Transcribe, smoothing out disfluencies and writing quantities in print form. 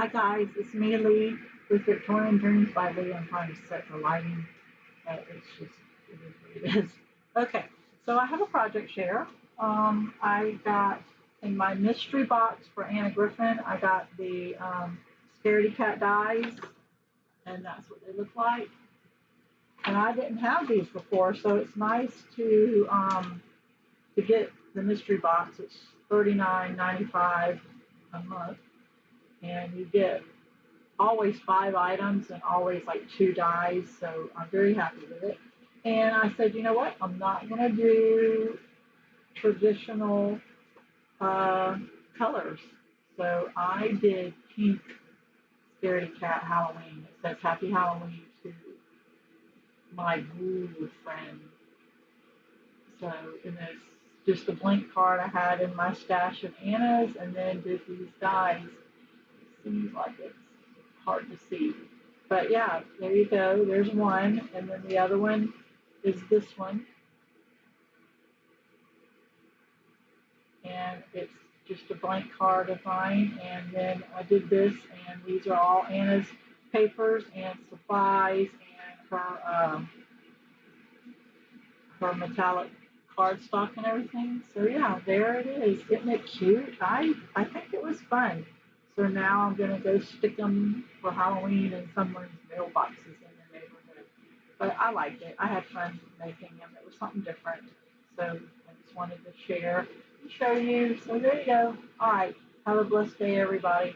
Hi guys, it's me, Leigh, with Victorian Dreams by Leigh. I'm trying to set the lighting. It's just, it is what it is. Okay, so I have a project share. I got in my mystery box for Anna Griffin, I got the Scaredy Cat dies, and that's what they look like. And I didn't have these before, so it's nice to get the mystery box. It's $39.95 a month, and you get always 5 items and always like 2 dies. So I'm very happy with it. And I said, you know what? I'm not going to do traditional uh, colors. So I did pink Scaredy Cat Halloween. It says Happy Halloween to my ghoul friend. So, and it's just a blank card I had in my stash of Anna's, and then did these dies. It seems like it's hard to see. But yeah, there you go. There's one. And then the other one is this one. And it's just a blank card of mine. And then I did this, and these are all Anna's papers and supplies and her metallic cardstock and everything. So yeah, there it is. Isn't it cute? I think it was fun. So now I'm gonna go stick them for Halloween in someone's mailboxes in the neighborhood. But I liked it. I had fun making them. It was something different. So I just wanted to share and show you. So there you go. All right. Have a blessed day, everybody.